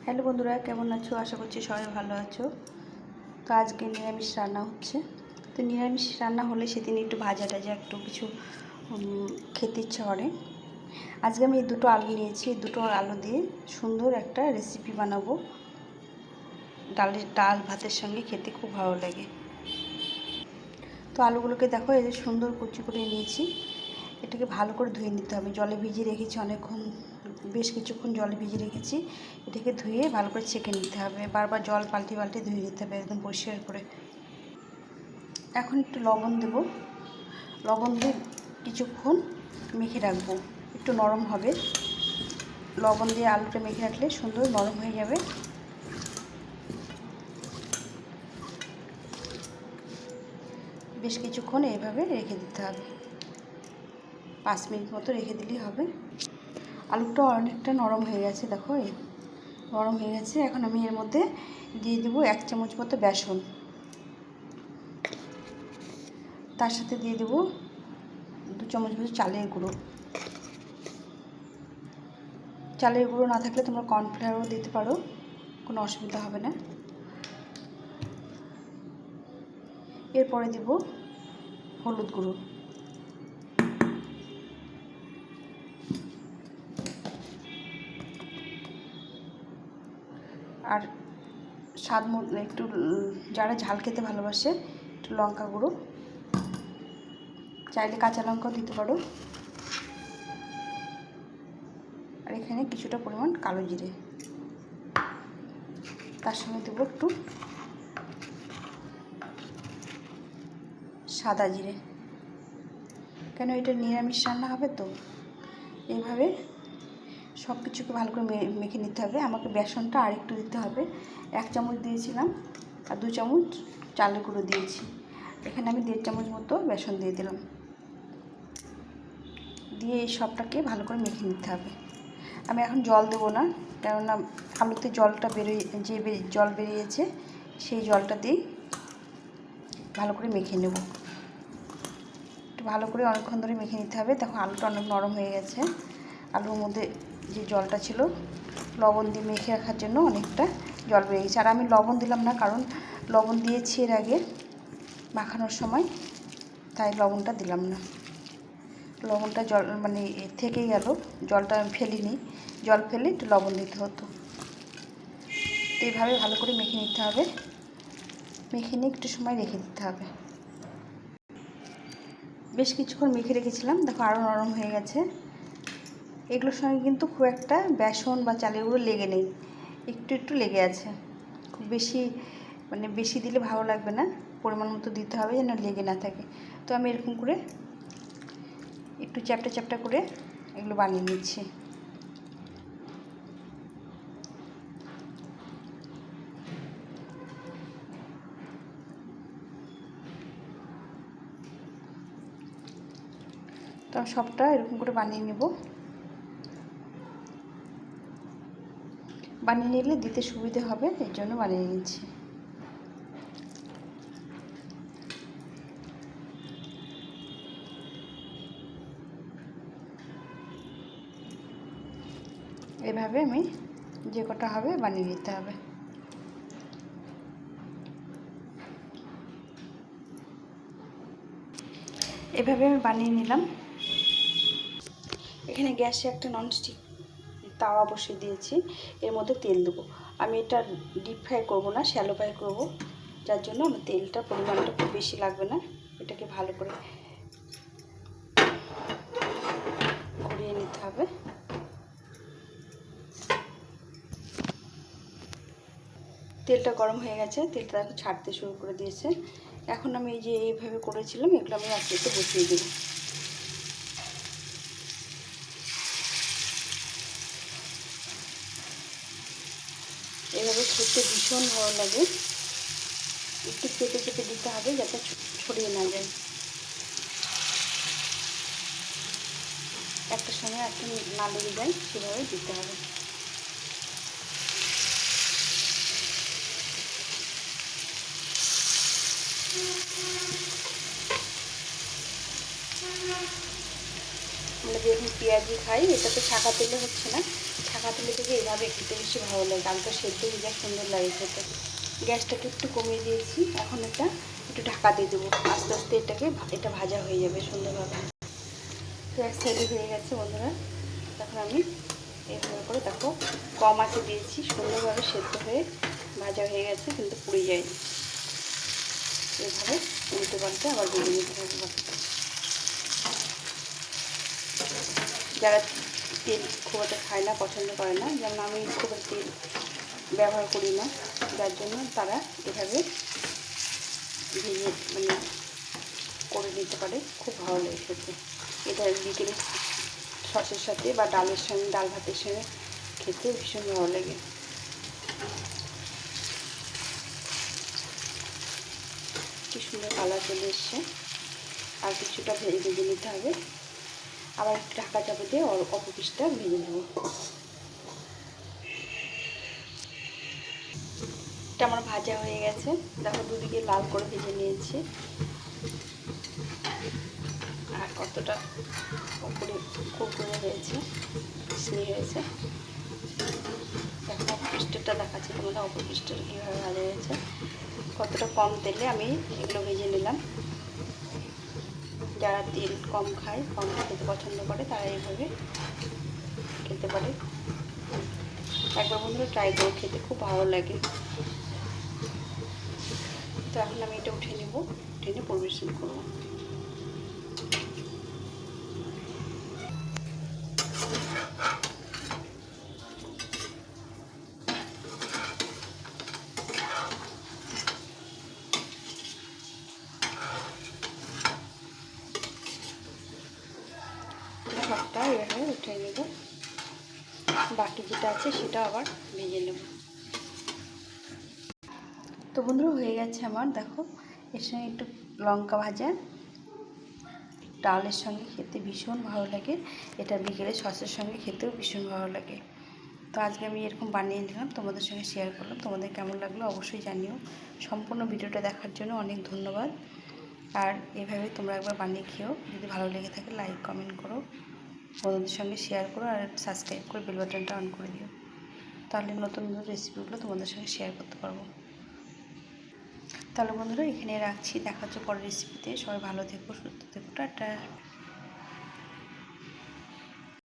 Hello বন্ধুরা, কেমন আছো? আশা করছি সবাই ভালো আছো। তো আজকে নিরামিষ রান্না হচ্ছে। তো নিরামিষ রান্না হলে সেদিন একটু ভাজা টাজা একটু কিছু খেতে ইচ্ছা করে। আজকে আমি এই দুটো আলু নিয়েছি, এই দুটো আলু দিয়ে সুন্দর একটা রেসিপি বানাবো। ডাল ভাতের সঙ্গে খেতে খুব ভালো লাগে। তো আলুগুলোকে দেখো, এই যে সুন্দর কুচি করে নিয়েছি। এটাকে ভালো করে ধুয়ে নিতে হবে। জলে ভিজিয়ে রেখেছি অনেকক্ষণ, বেশ কিছুক্ষণ জলে ভিজিয়ে রেখেছি। এটাকে ধুয়ে ভালো করে ছেঁকে নিতে হবে। বারবার জল পাল্টে পাল্টে ধুয়ে নিতে হবে একদম পরিষ্কার করে। এখন একটু লবণ দেব। লবণ দিয়ে কিছুক্ষণ মেখে রাখবো, একটু নরম হবে। লবণ দিয়ে আলুটা মেখে রাখলে সুন্দর নরম হয়ে যাবে। বেশ কিছুক্ষণ এইভাবে রেখে দিতে হবে, 5 মিনিট মতো রেখে দিলেই হবে। আলুটা অনেকটা নরম হয়ে গেছে, দেখো নরম হয়ে গেছে। এখন আমি এর মধ্যে দিয়ে দেবো 1 চামচ মতো বেসন। তার সাথে দিয়ে দেবো 2 চামচ মতো চালের গুঁড়ো। চালের গুঁড়ো না থাকলে তোমরা কর্নফ্লাওয়ারও দিতে পারো, কোনো অসুবিধা হবে না। এরপরে দেব হলুদ গুঁড়ো, আর স্বাদ মতো একটু, যারা ঝাল খেতে ভালোবাসে, একটু লঙ্কা গুঁড়ো, চাইলে কাঁচা লঙ্কাও দিতে পারো। আর এখানে কিছুটা পরিমাণ কালো জিরে, তার সঙ্গে দেবো একটু সাদা জিরে। কেন, এটা নিরামিষ রান্না হবে তো। এইভাবে সব কিছুকে ভালো করে মেখে নিতে হবে। আমাকে বেসনটা আর একটু দিতে হবে। 1 চামচ দিয়েছিলাম আর 2 চামচ চালের গুঁড়ো দিয়েছি। এখানে আমি 1.5 চামচ মতো বেসন দিয়ে দিলাম। দিয়ে এই সবটাকে ভালো করে মেখে নিতে হবে। আমি এখন জল দেবো না, কেননা আলুতে জলটা জল বেরিয়েছে, সেই জলটা দিয়ে ভালো করে মেখে নেব। একটু ভালো করে অনেকক্ষণ ধরে মেখে নিতে হবে। দেখো আলুটা অনেক নরম হয়ে গেছে। আলুর মধ্যে যে জলটা ছিল, লবণ দিয়ে মেখে রাখার জন্য অনেকটা জল বেরিয়ে গেছে। আর আমি লবণ দিলাম না, কারণ লবণ দিয়েছি এর আগে মাখানোর সময়, তাই লবণটা দিলাম না। লবণটা জল মানে থেকেই গেল, জলটা আমি ফেলিনি। জল ফেলে একটু লবণ দিতে হতো। তো এইভাবে ভালো করে মেখে নিতে হবে। মেখে নিয়ে একটু সময় রেখে দিতে হবে। বেশ কিছুক্ষণ মেখে রেখেছিলাম, দেখো আরও নরম হয়ে গেছে। এগুলোর সঙ্গে কিন্তু খুব একটা বেসন বা চালের গুঁড়ো লেগে নেই, একটু একটু লেগে আছে। খুব বেশি বেশি দিলে ভালো লাগবে না, পরিমাণ মতো দিতে হবে যেন লেগে না থাকে। তো আমি এরকম করে একটু চ্যাপটা চ্যাপটা করে এগুলো বানিয়ে নিচ্ছি। তো সবটা এরকম করে বানিয়ে নেব। বানিয়ে নিলে দিতে সুবিধে হবে, এর জন্য বানিয়ে নিচ্ছি। এভাবে আমি যে কটা হবে বানিয়ে নিতে হবে। এভাবে আমি বানিয়ে নিলাম। এখানে গ্যাসে একটা ননস্টিক তাওয়া বসিয়ে দিয়েছি, এর মধ্যে তেল দেবো। আমি এটা ডিপ ফ্রাই করবো না, শ্যালো ফ্রাই করবো, যার জন্য আমার তেলটার পরিমাণটা খুব বেশি লাগবে না। এটাকে ভালো করে ঘুরিয়ে নিতে হবে। তেলটা গরম হয়ে গেছে, তেলটা এখন ছাড়তে শুরু করে দিয়েছে। এখন আমি এই যে এইভাবে করেছিলাম, এগুলো আমি আস্তে আস্তে বসিয়ে দেবো। এভাবে খেতে ভীষণ ভালো লাগে। একটু চেপে চেপে দিতে হবে যাতে ছড়িয়ে না যায়। একটা সময় একটু না লেগে যায়, সেভাবে দিতে হবে। আমরা যেরকম পেঁয়াজি খাই, এটা তো ছাঁকা তেলে হচ্ছে না, পাতিলে থেকে এইভাবে খেতে বেশি ভালো লাগে। আলুটা সেদ্ধ হয়ে যায়, সুন্দর লাগে খেতে। গ্যাসটাকে একটু কমিয়ে দিয়েছি। এখন এটা একটু ঢাকা দিয়ে দেবো, আস্তে আস্তে এটা ভাজা হয়ে যাবে সুন্দরভাবে। তো এক সাইডে হয়ে গেছে বন্ধুরা। তখন আমি এইভাবে করে দেখো কম আঁচে দিয়েছি, সুন্দরভাবে সেদ্ধ হয়ে ভাজা হয়ে গেছে, কিন্তু পুড়ে যায়নি। এইভাবে উল্টে পাল্টে আবার ভেজে নিতে হবে। যারা তেল খুব একটা খায় না, পছন্দ করে না, যেমন আমি খুব একটা তেল ব্যবহার করি না, যার জন্য তারা এভাবে ভেজে করে নিতে পারে, খুব ভালো লাগে খেতে। এটা বিকেলে সসের সাথে বা ডালের সঙ্গে, ডাল ভাতের সঙ্গে খেতে ভীষণ ভালো লাগে। কি সুন্দর কালার চলে এসছে। আর কিছুটা ভেজে নিতে হবে। আবার একটু ঢাকা চাপা দিয়ে অল্প পিসটা ভেজে নেব। এটা আমার ভাজা হয়ে গেছে, দেখো দুদিকে লাল করে ভেজে নিয়েছি। আর কতটা উপরে কুরকুরে হয়েছে, স্নি হয়েছে। দেখো অপরিষ্টারটা দেখাচ্ছি তোমাদের, অপরিষ্টার কীভাবে ভাজা হয়েছে। কতটা কম তেলে আমি এগুলো ভেজে নিলাম। যারা তেল কম খায়, কম খেতে পছন্দ করে, তারা এইভাবে খেতে পারে। একবার বন্ধুরা ট্রাই করে, খেতে খুব ভালো লাগে। তো এখন আমি এটা উঠে নেব, উঠে নিয়ে পরিবেশন করবো। সবটা এভাবে উঠে নেব, বাকি যেটা আছে সেটা আবার ভেজে নেব। তো বন্ধুরা হয়ে গেছে আমার, দেখো এর সঙ্গে একটু লঙ্কা ভাজা, ডালের সঙ্গে খেতে ভীষণ ভালো লাগে। এটা বিকেলে সসের সঙ্গে খেতেও ভীষণ ভালো লাগে। তো আজকে আমি এরকম বানিয়ে নিলাম, তোমাদের সঙ্গে শেয়ার করলাম। তোমাদের কেমন লাগলো অবশ্যই জানিও। সম্পূর্ণ ভিডিওটা দেখার জন্য অনেক ধন্যবাদ। আর এভাবে তোমরা একবার বানিয়ে খেও। যদি ভালো লেগে থাকে লাইক কমেন্ট করো, বন্ধুদের সঙ্গে শেয়ার করো, আর সাবস্ক্রাইব করে বেল বাটনটা অন করে দিও। তাহলে নতুন নতুন রেসিপিগুলো তোমাদের সঙ্গে শেয়ার করতে পারবো। তাহলে বন্ধুরা এখানে রাখছি, দেখা হচ্ছে পরের রেসিপিতে। সবাই ভালো থেকো, সুস্থ থেকো, টাটা।